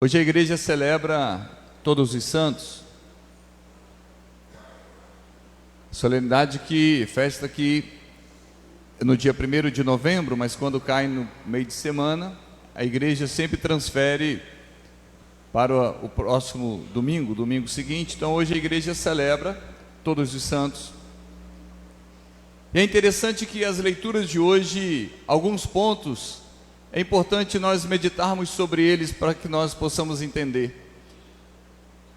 Hoje a igreja celebra Todos os Santos, solenidade festa que no dia 1º de novembro, mas quando cai no meio de semana, a igreja sempre transfere para o próximo domingo, domingo seguinte. Então hoje a igreja celebra Todos os Santos. E é interessante que as leituras de hoje, alguns pontos, é importante nós meditarmos sobre eles para que nós possamos entender.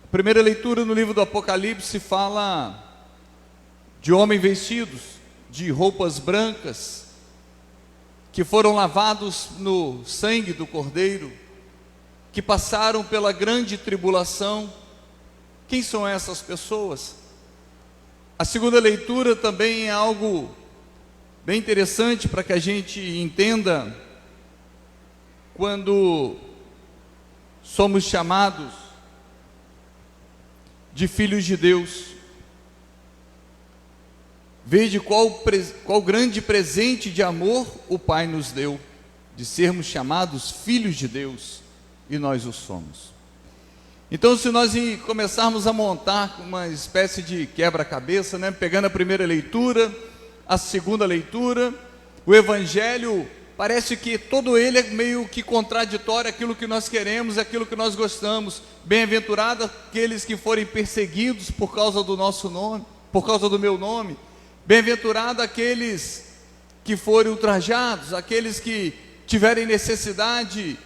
A primeira leitura no livro do Apocalipse fala de homens vestidos de roupas brancas, que foram lavados no sangue do Cordeiro, que passaram pela grande tribulação. Quem são essas pessoas? A segunda leitura também é algo bem interessante para que a gente entenda quando somos chamados de filhos de Deus. Veja qual grande presente de amor o Pai nos deu, de sermos chamados filhos de Deus, e nós o somos. Então, se nós começarmos a montar uma espécie de quebra-cabeça, pegando a primeira leitura, a segunda leitura, o Evangelho, parece que todo ele é meio que contraditório, aquilo que nós queremos, aquilo que nós gostamos. Bem-aventurados aqueles que forem perseguidos por causa do nosso nome, por causa do meu nome. Bem-aventurados aqueles que forem ultrajados, aqueles que tiverem necessidade.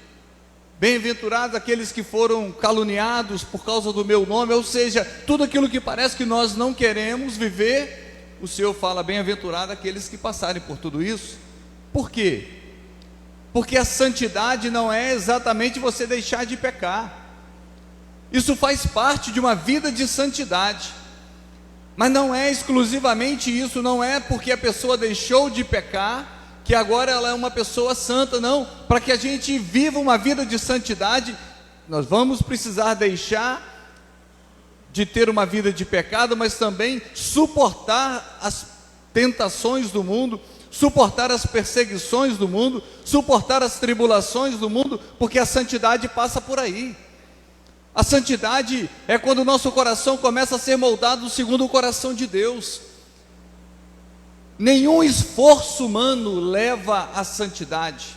Bem-aventurados aqueles que foram caluniados por causa do meu nome. Ou seja, tudo aquilo que parece que nós não queremos viver, o Senhor fala: bem-aventurado aqueles que passarem por tudo isso. Por quê? Porque a santidade não é exatamente você deixar de pecar. Isso faz parte de uma vida de santidade, mas não é exclusivamente isso. Não é porque a pessoa deixou de pecar que agora ela é uma pessoa santa. Não, para que a gente viva uma vida de santidade, nós vamos precisar deixar de ter uma vida de pecado, mas também suportar as tentações do mundo, suportar as perseguições do mundo, suportar as tribulações do mundo, porque a santidade passa por aí. A santidade é quando o nosso coração começa a ser moldado segundo o coração de Deus. Nenhum esforço humano leva à santidade.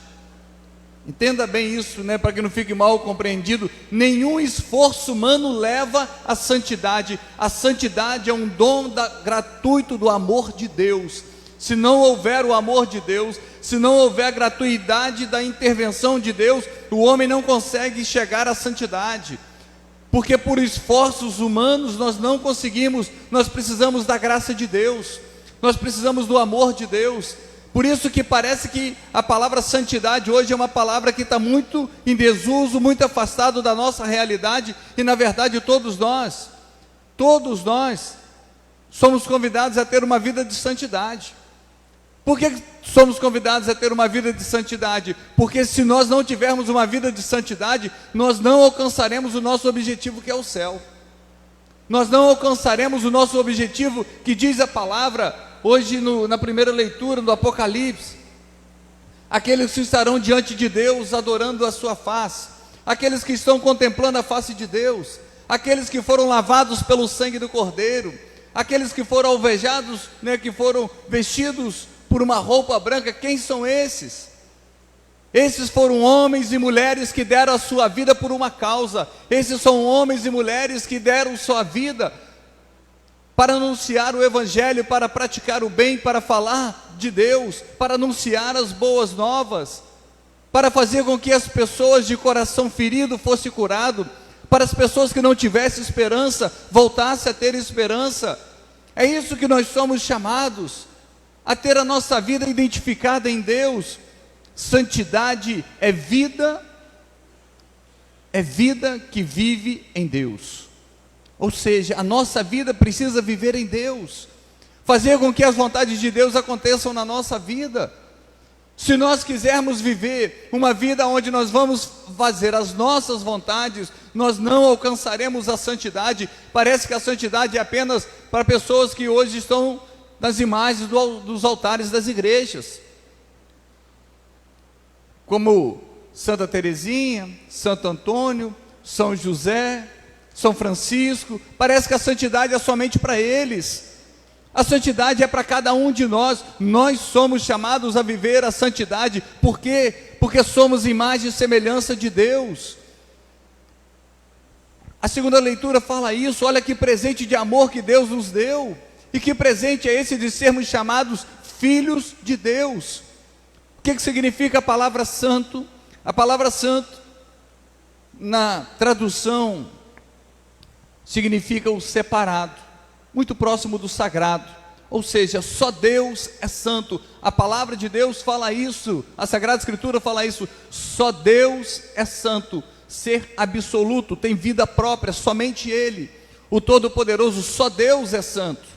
Entenda bem isso, para que não fique mal compreendido. Nenhum esforço humano leva à santidade. A santidade é um dom gratuito do amor de Deus. Se não houver o amor de Deus, se não houver a gratuidade da intervenção de Deus, o homem não consegue chegar à santidade, porque por esforços humanos nós não conseguimos. Nós precisamos da graça de Deus, nós precisamos do amor de Deus. Por isso que parece que a palavra santidade hoje é uma palavra que está muito em desuso, muito afastado da nossa realidade, e na verdade todos nós somos convidados a ter uma vida de santidade. Por que somos convidados a ter uma vida de santidade? Porque se nós não tivermos uma vida de santidade, nós não alcançaremos o nosso objetivo, que é o céu. Nós não alcançaremos o nosso objetivo, que diz a palavra hoje na primeira leitura do Apocalipse: aqueles que estarão diante de Deus adorando a sua face, aqueles que estão contemplando a face de Deus, aqueles que foram lavados pelo sangue do Cordeiro, aqueles que foram alvejados, que foram vestidos por uma roupa branca. Quem são esses? Esses foram homens e mulheres que deram a sua vida por uma causa. Esses são homens e mulheres que deram sua vida para anunciar o Evangelho, para praticar o bem, para falar de Deus, para anunciar as boas novas, para fazer com que as pessoas de coração ferido fossem curadas, para as pessoas que não tivessem esperança voltassem a ter esperança. É isso que nós somos chamados, a ter a nossa vida identificada em Deus. Santidade é vida que vive em Deus. Ou seja, a nossa vida precisa viver em Deus, fazer com que as vontades de Deus aconteçam na nossa vida. Se nós quisermos viver uma vida onde nós vamos fazer as nossas vontades, nós não alcançaremos a santidade. Parece que a santidade é apenas para pessoas que hoje estão nas imagens dos altares das igrejas, como Santa Teresinha, Santo Antônio, São José, São Francisco. Parece que a santidade é somente para eles. A santidade é para cada um de nós. Nós somos chamados a viver a santidade. Por quê? Porque somos imagem e semelhança de Deus. A segunda leitura fala isso. Olha que presente de amor que Deus nos deu. E que presente é esse de sermos chamados filhos de Deus. O que significa a palavra santo? A palavra santo, na tradução, significa o separado, muito próximo do sagrado. Ou seja, só Deus é santo. A palavra de Deus fala isso, a Sagrada Escritura fala isso. Só Deus é santo, ser absoluto, tem vida própria, somente Ele, o Todo-Poderoso. Só Deus é santo.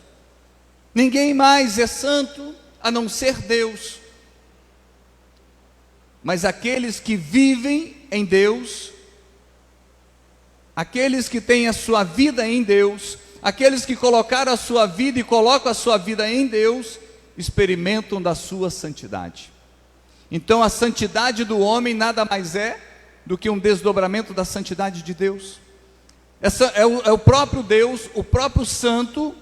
Ninguém mais é santo a não ser Deus. Mas aqueles que vivem em Deus, aqueles que têm a sua vida em Deus, aqueles que colocaram a sua vida e colocam a sua vida em Deus, experimentam da sua santidade. Então a santidade do homem nada mais é do que um desdobramento da santidade de Deus. Essa é o próprio Deus, o próprio santo,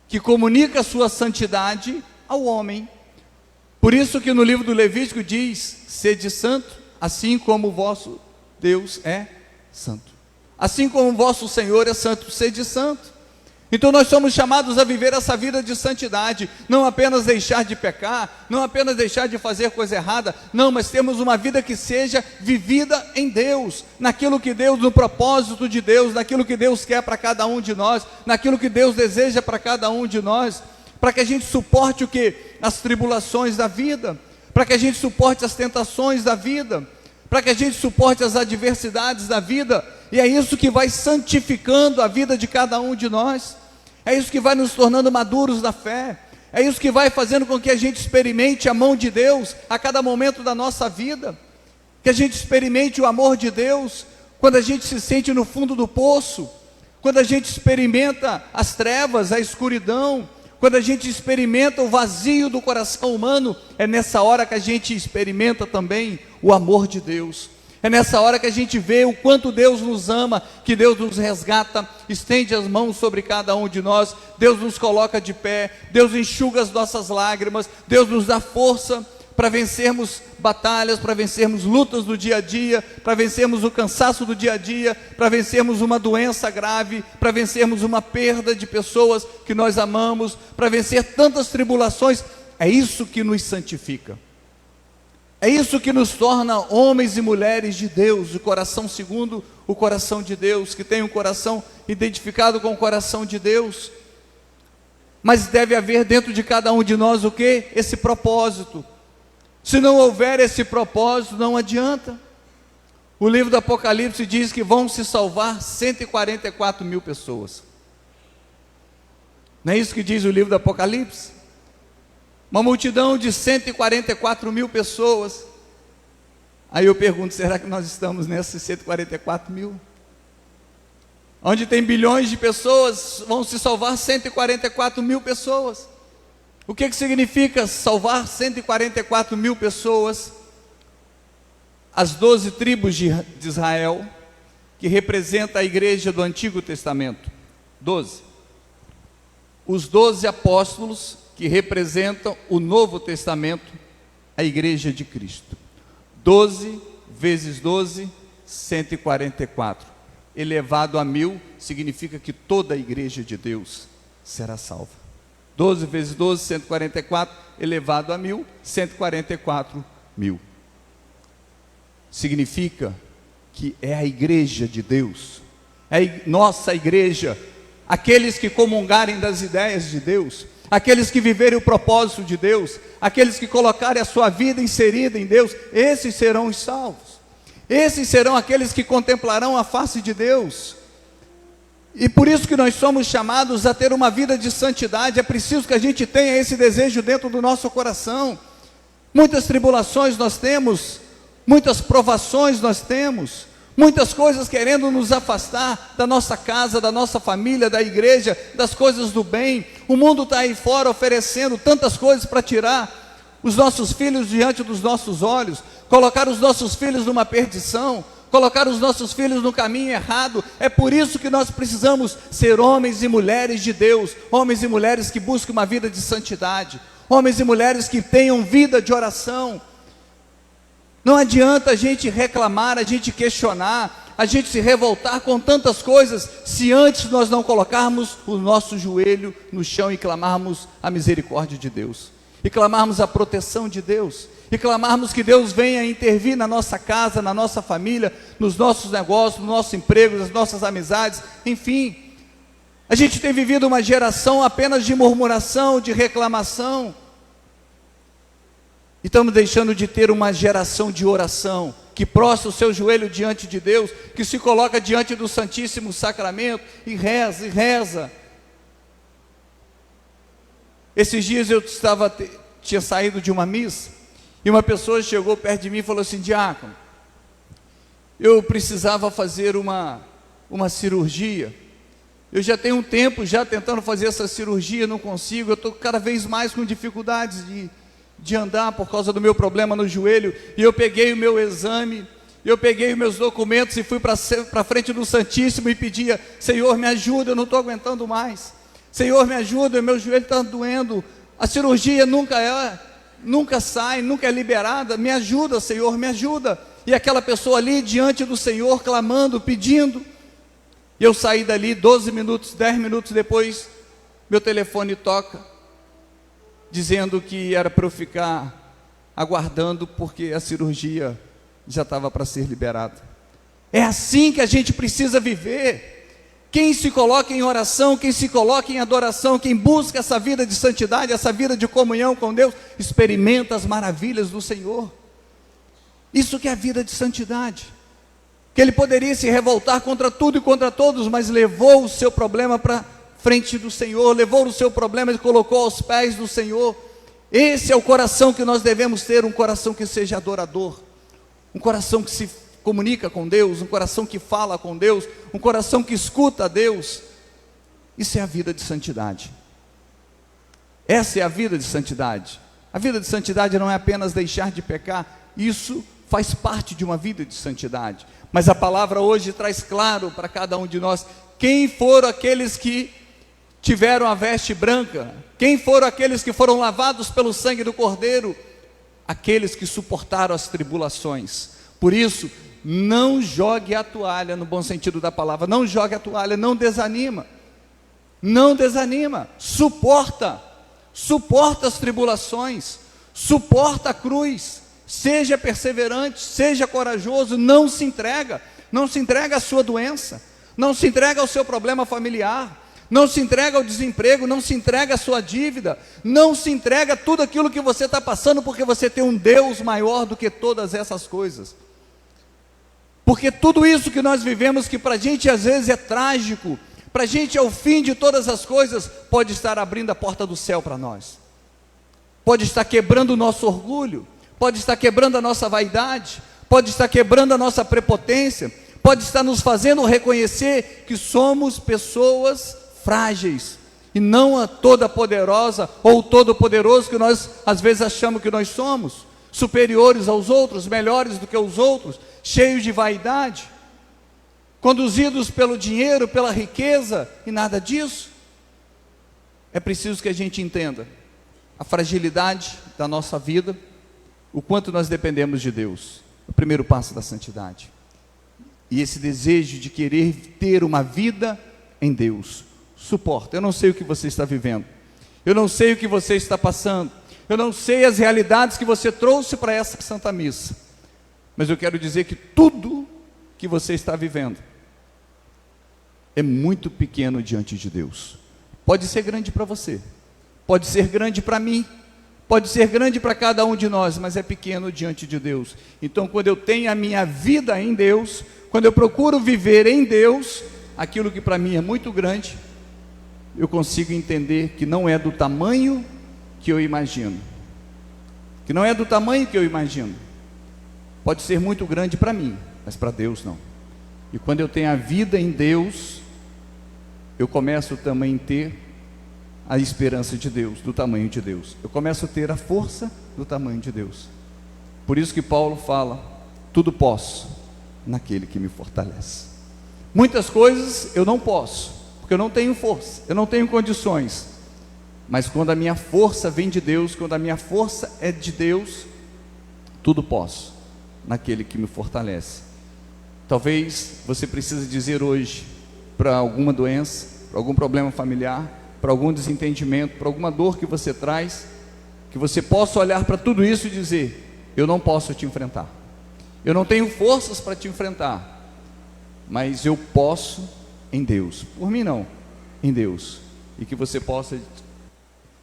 que comunica a sua santidade ao homem. Por isso que no livro do Levítico diz: sede santo, assim como o vosso Deus é santo. Assim como o vosso Senhor é santo, sede santo. Então nós somos chamados a viver essa vida de santidade, não apenas deixar de pecar, não apenas deixar de fazer coisa errada, não, mas temos uma vida que seja vivida em Deus, naquilo que Deus, no propósito de Deus, naquilo que Deus quer para cada um de nós, naquilo que Deus deseja para cada um de nós, para que a gente suporte o quê? As tribulações da vida, para que a gente suporte as tentações da vida, para que a gente suporte as adversidades da vida. E é isso que vai santificando a vida de cada um de nós, é isso que vai nos tornando maduros na fé, é isso que vai fazendo com que a gente experimente a mão de Deus a cada momento da nossa vida, que a gente experimente o amor de Deus quando a gente se sente no fundo do poço, quando a gente experimenta as trevas, a escuridão, quando a gente experimenta o vazio do coração humano. É nessa hora que a gente experimenta também o amor de Deus. É nessa hora que a gente vê o quanto Deus nos ama, que Deus nos resgata, estende as mãos sobre cada um de nós, Deus nos coloca de pé, Deus enxuga as nossas lágrimas, Deus nos dá força para vencermos batalhas, para vencermos lutas do dia a dia, para vencermos o cansaço do dia a dia, para vencermos uma doença grave, para vencermos uma perda de pessoas que nós amamos, para vencer tantas tribulações. É isso que nos santifica. É isso que nos torna homens e mulheres de Deus, o coração segundo o coração de Deus, que tem um coração identificado com o coração de Deus. Mas deve haver dentro de cada um de nós o quê? Esse propósito. Se não houver esse propósito, não adianta. O livro do Apocalipse diz que vão se salvar 144 mil pessoas. Não é isso que diz o livro do Apocalipse? Uma multidão de 144 mil pessoas. Aí eu pergunto, será que nós estamos nessas 144 mil? Onde tem bilhões de pessoas, vão se salvar 144 mil pessoas. O que significa salvar 144 mil pessoas? As 12 tribos de Israel, que representa a igreja do Antigo Testamento. 12. Os 12 apóstolos, que representam o Novo Testamento, a igreja de Cristo. 12 vezes 12, 144. Elevado a 1000, significa que toda a igreja de Deus será salva. 12 vezes 12, 144, elevado a 1000, 144 mil. Significa que é a igreja de Deus, é nossa igreja, aqueles que comungarem das ideias de Deus, aqueles que viverem o propósito de Deus, aqueles que colocarem a sua vida inserida em Deus, esses serão os salvos, esses serão aqueles que contemplarão a face de Deus. E por isso que nós somos chamados a ter uma vida de santidade. É preciso que a gente tenha esse desejo dentro do nosso coração. Muitas tribulações nós temos, muitas provações nós temos, muitas coisas querendo nos afastar da nossa casa, da nossa família, da igreja, das coisas do bem. O mundo está aí fora oferecendo tantas coisas para tirar os nossos filhos diante dos nossos olhos, colocar os nossos filhos numa perdição, colocar os nossos filhos no caminho errado. É por isso que nós precisamos ser homens e mulheres de Deus, homens e mulheres que busquem uma vida de santidade, homens e mulheres que tenham vida de oração. Não adianta a gente reclamar, a gente questionar, a gente se revoltar com tantas coisas, se antes nós não colocarmos o nosso joelho no chão e clamarmos a misericórdia de Deus, e clamarmos a proteção de Deus, e clamarmos que Deus venha intervir na nossa casa, na nossa família, nos nossos negócios, no nosso emprego, nas nossas amizades, enfim. A gente tem vivido uma geração apenas de murmuração, de reclamação, e estamos deixando de ter uma geração de oração, que prostra o seu joelho diante de Deus, que se coloca diante do Santíssimo Sacramento e reza, e reza. Esses dias eu tinha saído de uma missa, e uma pessoa chegou perto de mim e falou assim: diácono, eu precisava fazer uma cirurgia, eu já tenho um tempo já tentando fazer essa cirurgia, não consigo, eu estou cada vez mais com dificuldades de andar por causa do meu problema no joelho. E eu peguei o meu exame, eu peguei os meus documentos e fui para a frente do Santíssimo e pedia: Senhor, me ajuda, eu não estou aguentando mais, Senhor, me ajuda, meu joelho está doendo, a cirurgia nunca sai, nunca é liberada, me ajuda, Senhor, me ajuda. E aquela pessoa ali diante do Senhor, clamando, pedindo. E eu saí dali, 12 minutos, 10 minutos depois, meu telefone toca, dizendo que era para eu ficar aguardando, porque a cirurgia já estava para ser liberada. É assim que a gente precisa viver. Quem se coloca em oração, quem se coloca em adoração, quem busca essa vida de santidade, essa vida de comunhão com Deus, experimenta as maravilhas do Senhor. Isso que é a vida de santidade. Que ele poderia se revoltar contra tudo e contra todos, mas levou o seu problema para frente do Senhor, levou o seu problema e colocou aos pés do Senhor. Esse é o coração que nós devemos ter, um coração que seja adorador, um coração que se comunica com Deus, um coração que fala com Deus, um coração que escuta a Deus. Isso é a vida de santidade. Essa é a vida de santidade. A vida de santidade não é apenas deixar de pecar, isso faz parte de uma vida de santidade. Mas a palavra hoje traz claro para cada um de nós: quem foram aqueles que tiveram a veste branca? Quem foram aqueles que foram lavados pelo sangue do Cordeiro? Aqueles que suportaram as tribulações. Por isso, não jogue a toalha, no bom sentido da palavra, não jogue a toalha, não desanima, suporta as tribulações, suporta a cruz, seja perseverante, seja corajoso, não se entrega à sua doença, não se entrega ao seu problema familiar, não se entrega ao desemprego, não se entrega à sua dívida, não se entrega a tudo aquilo que você está passando, porque você tem um Deus maior do que todas essas coisas. Porque tudo isso que nós vivemos, que para a gente às vezes é trágico, para a gente é o fim de todas as coisas, pode estar abrindo a porta do céu para nós, pode estar quebrando o nosso orgulho, pode estar quebrando a nossa vaidade, pode estar quebrando a nossa prepotência, pode estar nos fazendo reconhecer que somos pessoas frágeis, e não a toda poderosa ou todo poderoso que nós às vezes achamos que nós somos, superiores aos outros, melhores do que os outros, cheios de vaidade, conduzidos pelo dinheiro, pela riqueza, e nada disso. É preciso que a gente entenda a fragilidade da nossa vida, o quanto nós dependemos de Deus, o primeiro passo da santidade, e esse desejo de querer ter uma vida em Deus. Suporta. Eu não sei o que você está vivendo, eu não sei o que você está passando, eu não sei as realidades que você trouxe para essa Santa Missa, mas eu quero dizer que tudo que você está vivendo é muito pequeno diante de Deus. Pode ser grande para você, pode ser grande para mim, pode ser grande para cada um de nós, mas é pequeno diante de Deus. Então, quando eu tenho a minha vida em Deus, quando eu procuro viver em Deus, aquilo que para mim é muito grande, eu consigo entender que não é do tamanho que eu imagino, pode ser muito grande para mim, mas para Deus não. E quando eu tenho a vida em Deus, eu começo também a ter a esperança de Deus, do tamanho de Deus, eu começo a ter a força do tamanho de Deus. Por isso que Paulo fala: tudo posso naquele que me fortalece. Muitas coisas eu não posso, porque eu não tenho força, eu não tenho condições. Mas quando a minha força vem de Deus, quando a minha força é de Deus, tudo posso naquele que me fortalece. Talvez você precise dizer hoje, para alguma doença, para algum problema familiar, para algum desentendimento, para alguma dor que você traz, que você possa olhar para tudo isso e dizer: eu não posso te enfrentar, eu não tenho forças para te enfrentar, mas eu posso em Deus. Por mim não, em Deus. E que você possa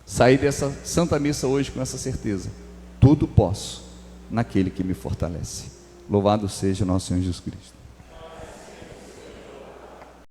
sair dessa Santa Missa hoje com essa certeza: tudo posso naquele que me fortalece. Louvado seja nosso Senhor Jesus Cristo.